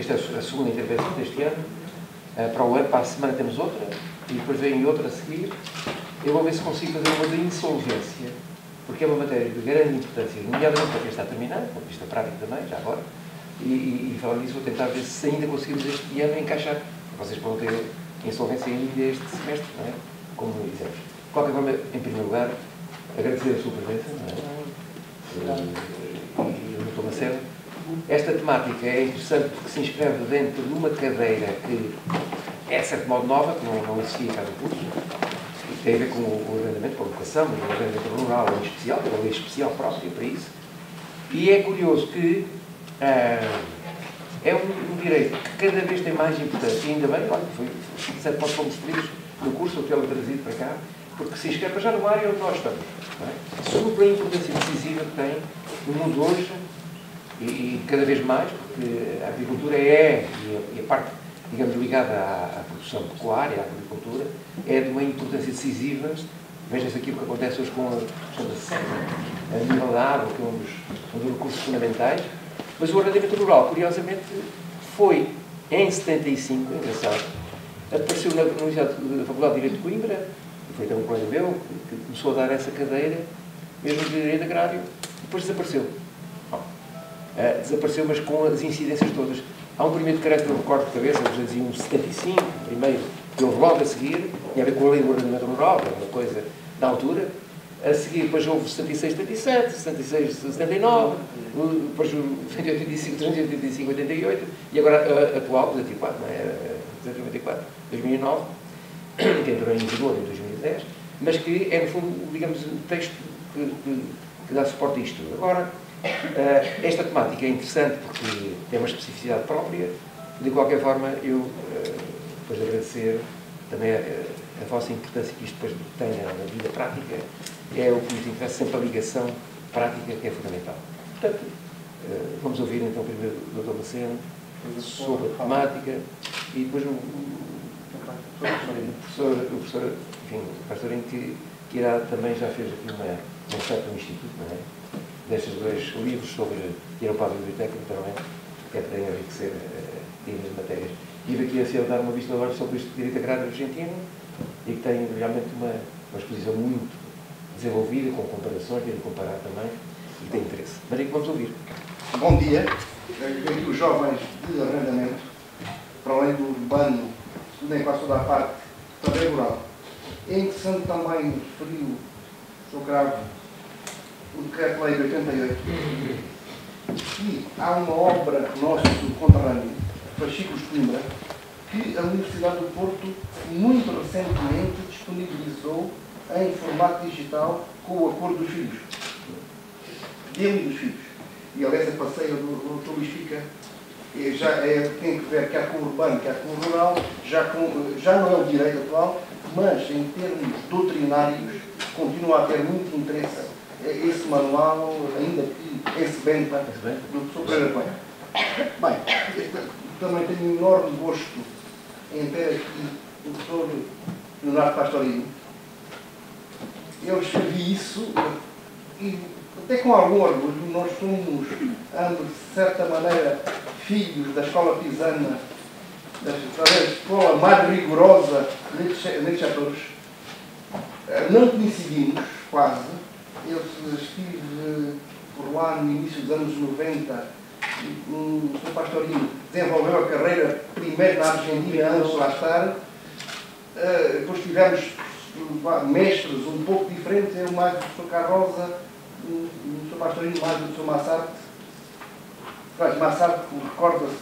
esta é a segunda intervenção deste ano. Para o ano, para a semana temos outra, e depois vem outra a seguir. Eu vou ver se consigo fazer uma de insolvência, porque é uma matéria de grande importância, nomeadamente para quem está a terminar, do ponto de vista prático também, já agora. E falando nisso, vou tentar ver se ainda conseguimos este ano encaixar. Vocês podem ter insolvência ainda este semestre, não é? Como dizemos. De qualquer forma, em primeiro lugar, agradecer a sua presença, não é? E o Dr. Macedo. Esta temática é interessante porque se inscreve dentro de uma cadeira que é, de certo modo, nova, que não existia cá no curso, e que tem a ver com o ordenamento, com a educação, e o ordenamento rural em especial, tem uma lei especial própria para isso. E é curioso que é um direito que cada vez tem mais importância, e ainda bem, olha, foi de certo modo fomos felizes no curso, o que ela trazido para cá, porque se inscreve já numa área onde nós estamos, não é? Sobre pela importância decisiva que tem no mundo hoje, e cada vez mais, porque a agricultura e a parte, digamos, ligada à produção pecuária, à agricultura, é de uma importância decisiva. Veja-se aqui o que acontece hoje com a questão da seca, a nível da água, que é um dos recursos fundamentais. Mas o ordenamento rural, curiosamente, foi em 75, engraçado, apareceu na Faculdade de Direito de Coimbra, e foi até um colega meu que começou a dar essa cadeira, mesmo de Direito Agrário, depois desapareceu. Desapareceu, mas com as incidências todas. Há um primeiro decreto que eu recordo de cabeça, eles diziam 75, primeiro, que houve logo a seguir, tinha a ver com a lei do ordenamento rural, que era uma coisa da altura. A seguir, depois houve 76, 77, 76, 79, depois o 185, 385, 88, e agora a atual, 284, não é? 294, 2009, que entrou em vigor em 2010, mas que é, no fundo, digamos, um texto que dá suporte a isto. Agora, esta temática é interessante porque tem uma especificidade própria. De qualquer forma, eu depois agradecer também a vossa importância que isto depois tenha na vida prática. É o que nos interessa, sempre a ligação prática que é fundamental. Portanto, vamos ouvir então primeiro o Dr. Macedo sobre a temática e depois o professor, enfim, o pastor que irá também já fez aqui uma oferta no Instituto, não é? Destes dois livros sobre ir para a biblioteca, também, que é para enriquecer as matérias. Tive aqui a ser dar uma vista de olhos sobre este direito agrário argentino e que tem realmente uma exposição muito desenvolvida, com comparações, quero comparar também, e tem interesse. Mas é que vamos ouvir. Bom dia. Aqui os jovens de arrendamento, para além do urbano, estudem quase toda a parte também rural. É interessante também, referiu o Sr. Cravo, o Decreto-Lei de 88, e há uma obra nossa do conterrâneo, Fascículos de Coimbra, que a Universidade do Porto muito recentemente disponibilizou em formato digital com o acordo dos filhos. Dele e dos filhos. E aliás a passeio do Luís Fica tem que ver quer com o urbano, quer com o rural, já não é o direito atual, mas em termos doutrinários continua a ter muito interesse esse manual, ainda que esse benta do professor Pereira Coelho. Bem, também tenho um enorme gosto em ter aqui o professor Leonardo Pastorino. Eu escrevi isso e, até com algum orgulho, nós somos, ambos, de certa maneira, filhos da escola pisana, da escola mais rigorosa nestes atores. Não coincidimos, quase. Eu estive por lá no início dos anos 90. O Sr. Pastorino desenvolveu a carreira primeiro na Argentina, antes de lá estar. Depois tivemos mestres um pouco diferentes, eu mais do Sr. Carrosa, o Sr. Pastorino mais do Sr. Massarte. Massarte, recorda-se,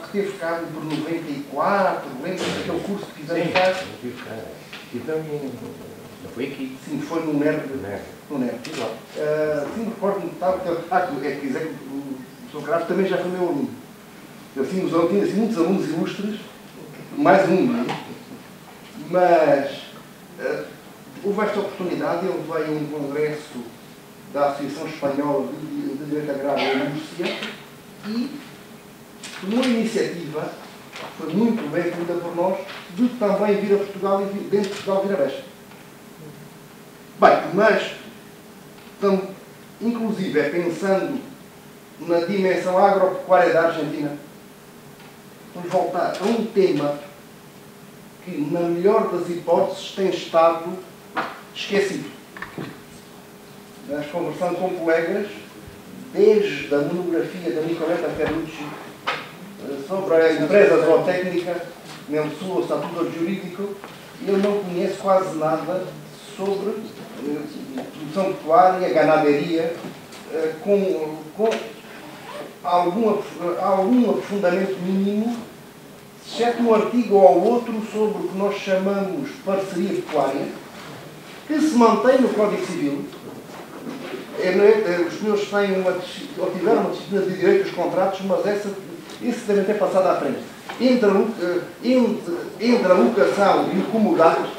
que teve cá por 94, lembra-se daquele curso que fizemos cá? Então, não foi aqui? Sim, foi no NERD. No NERD. Sim, recordo-me que estava. É que dizer que o Sr. Carlos também já foi meu aluno. Eu tinha assim, muitos alunos ilustres, mais um, não é? Mas houve esta oportunidade, ele veio a um congresso da Associação Espanhola de Direito Agrário em Múrcia e tomou a iniciativa, foi muito bem feita por nós, de também vir a Portugal e dentro de Portugal vir a Besta. Bem, mas, inclusive, pensando na dimensão agropecuária da Argentina, vamos voltar a um tema que, na melhor das hipóteses, tem estado esquecido. Nós conversando com colegas, desde a monografia da Nicoletta Ferrucci sobre a empresa zootécnica, nel suo estatuto jurídico, ele não conhece quase nada sobre produção pecuária, ganaderia, com algum aprofundamento mínimo, exceto um artigo ou outro sobre o que nós chamamos parceria pecuária, que se mantém no Código Civil. Os senhores tiveram uma disciplina de direito dos contratos, mas isso deve ter passado à frente. Entre a locação e o comodato,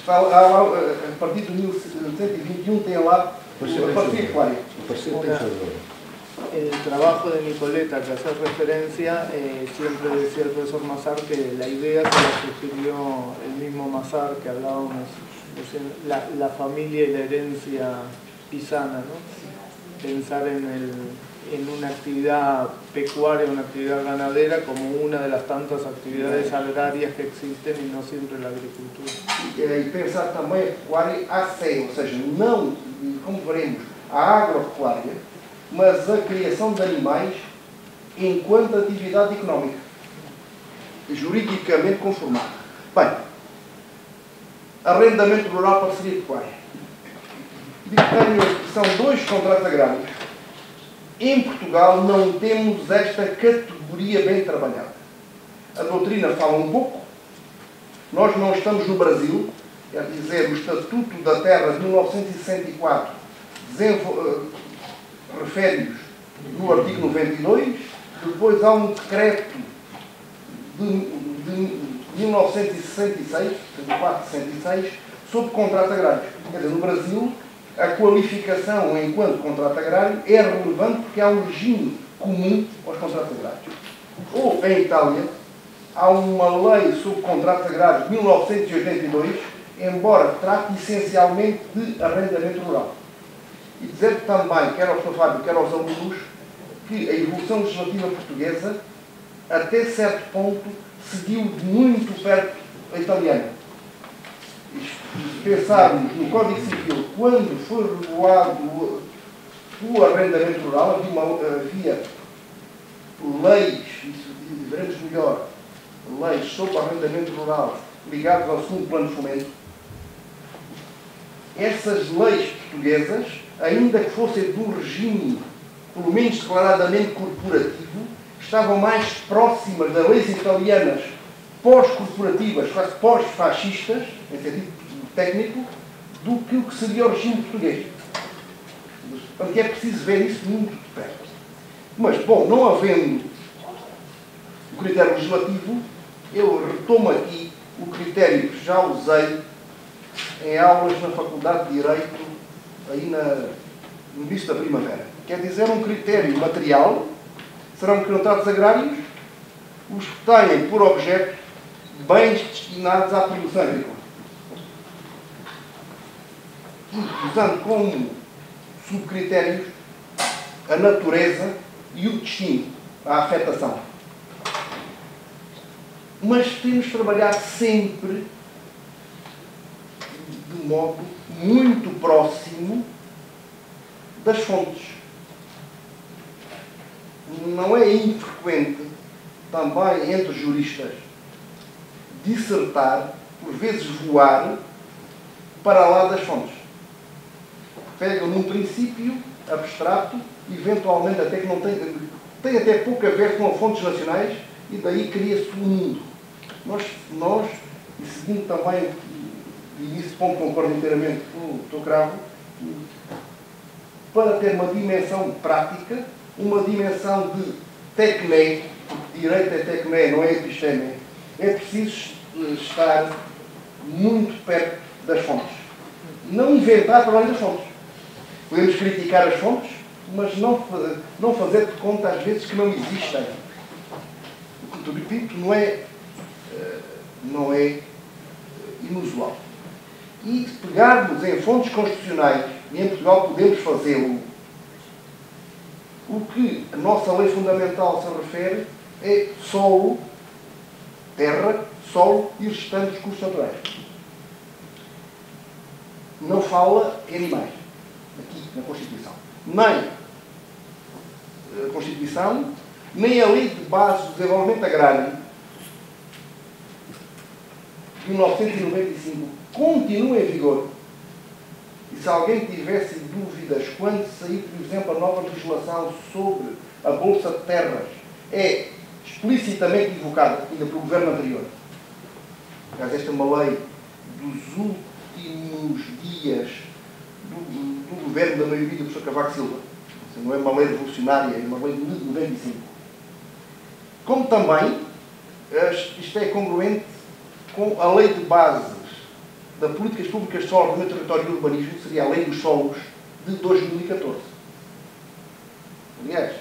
a partir de 1121 tem lá a parceria pecuária. El trabajo de Nicoletta que hace referencia, siempre decía el profesor Mazar que la idea se la sugirió el mismo Mazar que hablábamos, la familia y la herencia pisana, ¿no? Pensar en una actividad pecuaria, una actividad ganadera como una de las tantas actividades agrarias que existen y no siempre la agricultura. E pensar também a pecuária à sé, ou seja, não, como veremos, a agropecuária, mas a criação de animais enquanto atividade económica, juridicamente conformada. Bem, arrendamento rural, parceria pecuária. São 2 contratos agrários. Em Portugal não temos esta categoria bem trabalhada. A doutrina fala um pouco. Nós não estamos no Brasil, quer dizer, o Estatuto da Terra de 1964 refere-nos no artigo 92, depois há um decreto de 1966, 64-66, sobre contratos agrários. Quer dizer, no Brasil, a qualificação enquanto contrato agrário é relevante porque há um regime comum aos contratos agrários. Ou, em Itália, há uma lei sobre contratos agrários de 1982, embora trate essencialmente de arrendamento rural. E dizer também, quer ao Sr. Fábio, quer aos alunos, que a evolução legislativa portuguesa, até certo ponto, seguiu de muito perto a italiana. Se pensarmos no Código Civil, quando foi regulado o arrendamento rural, havia leis, e veremos melhor, leis sobre o arrendamento rural ligadas ao segundo plano de fomento. Essas leis portuguesas, ainda que fossem de um regime, pelo menos declaradamente corporativo, estavam mais próximas das leis italianas pós-corporativas, quase pós-fascistas, em sentido técnico, do que o que seria o regime português. Portanto, é preciso ver isso muito de perto. Mas, bom, não havendo o critério legislativo, eu retomo aqui o critério que já usei em aulas na Faculdade de Direito, aí no início da primavera. Quer dizer, um critério material, serão contratos agrários, os que têm por objeto bens destinados à produção agrícola. Usando como subcritérios a natureza e o destino, a afetação. Mas temos de trabalhar sempre de modo muito próximo das fontes. Não é infrequente, também entre juristas, dissertar, por vezes voar, para lá das fontes. Pegam num princípio abstrato, eventualmente até que não tem até pouco a ver com fontes nacionais, e daí cria-se um mundo. Nós, e seguindo também, e nesse ponto concordo inteiramente com o Dr. Cravo, para ter uma dimensão prática, uma dimensão de tecné, porque direito é tecné, não é episteme, é preciso estar muito perto das fontes. Não inventar para além das fontes. Podemos criticar as fontes, mas não fazer de conta às vezes que não existem. O que repito, não é inusual. E se pegarmos em fontes constitucionais, e em Portugal podemos fazê-lo, o que a nossa lei fundamental se refere é solo, terra, solo e restantes recursos naturais. Não fala em animais, aqui na Constituição. Nem a Constituição, nem a Lei de Base do Desenvolvimento Agrário de 1995 continua em vigor. E se alguém tivesse dúvidas quando sair, por exemplo, a nova legislação sobre a Bolsa de Terras, é explicitamente invocada ainda pelo governo anterior. Aliás, esta é uma lei dos últimos dias do governo da maioria do professor Cavaco Silva. Não é uma lei revolucionária, é uma lei de 95. Como também, isto é congruente com a lei de bases da Políticas Públicas de Solo, Ordenamento do Território e Urbanismo, seria a Lei dos Solos, de 2014. Aliás,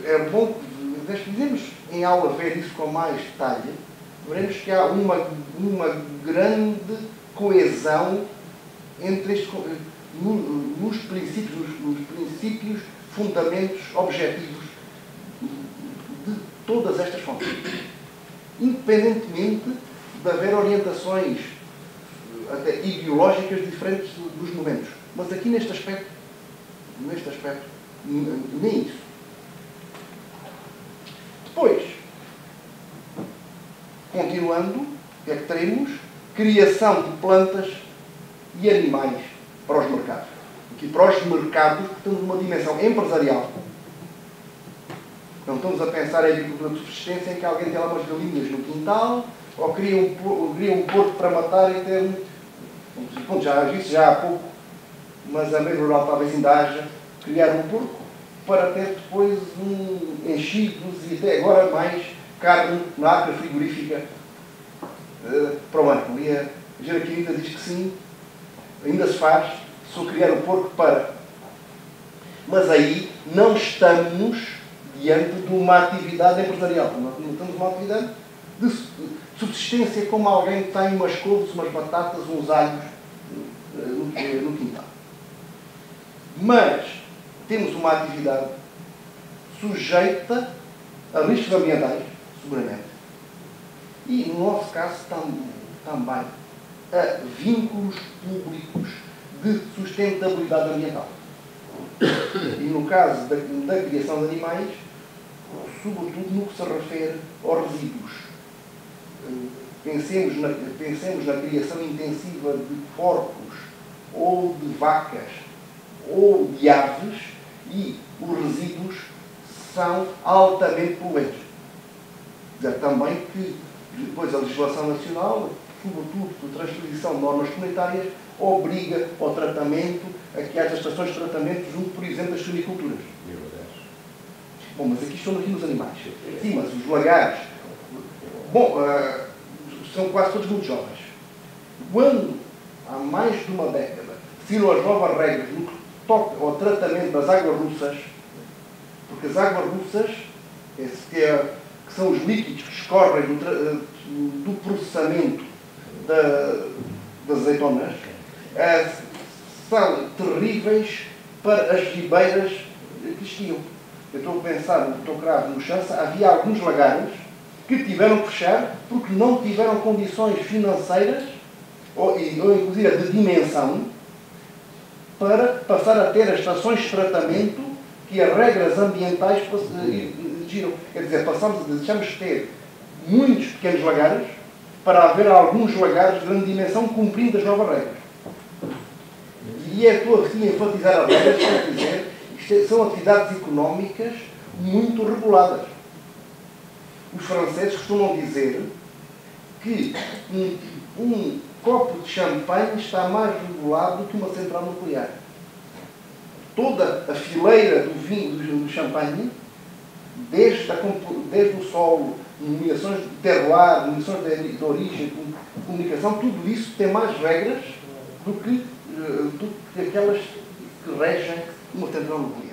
é bom que nós podemos em aula ver isso com mais detalhe. Veremos que há uma grande coesão entre estes, nos princípios, fundamentos, objetivos de todas estas fontes. Independentemente de haver orientações até ideológicas diferentes dos momentos. Mas aqui neste aspecto, nem isso. Depois, continuando, é que teremos criação de plantas e animais para os mercados. Aqui para os mercados, temos uma dimensão empresarial. Não estamos a pensar em agricultura de subsistência em que alguém tem lá umas galinhas no quintal ou cria um porco para matar e ter... Bom, isso já há pouco, mas a meio rural talvez ainda haja, criar um porco para ter depois enchidos e até agora mais carne na arca frigorífica para o ano. Ali a Jeraquinita diz que sim, ainda se faz, só criar o porco para. Mas aí não estamos diante de uma atividade empresarial. Não estamos numa atividade de subsistência, como alguém que tem umas couves, umas batatas, uns alhos no quintal. Mas temos uma atividade sujeita a riscos ambientais, seguramente. E, no nosso caso, também a vínculos públicos de sustentabilidade ambiental. E, no caso da criação de animais, sobretudo no que se refere aos resíduos. Pensemos na criação intensiva de porcos, ou de vacas, ou de aves, e os resíduos são altamente poluentes. Também que depois a legislação nacional, sobretudo por transposição de normas comunitárias, obriga ao tratamento, a que haja estações de tratamento junto, por exemplo, das suiniculturas. Bom, mas aqui estão aqui nos animais. Sim, mas os lagares, bom, são quase todos muito jovens. Quando, há mais de uma década, saíram as novas regras no que toca ao tratamento das águas russas, porque as águas russas, que são os líquidos que escorrem do processamento das azeitonas, são terríveis para as ribeiras que existiam. Eu estou a pensar no Dr. Cravo, no Chança, havia alguns lagares que tiveram que fechar porque não tiveram condições financeiras ou inclusive de dimensão para passar a ter as estações de tratamento que as regras ambientais exigiram. Quer dizer, deixamos de ter muitos pequenos lagares para haver alguns lagares de grande dimensão cumprindo as novas regras. E estou aqui a enfatizar as regras, quer dizer, isto são atividades económicas muito reguladas. Os franceses costumam dizer que um copo de champanhe está mais regulado do que uma central nuclear. Toda a fileira do vinho, do champanhe, desde o solo, nomeações de terroir, nomeações de origem, comunicação, tudo isso tem mais regras do que aquelas que regem uma central nuclear.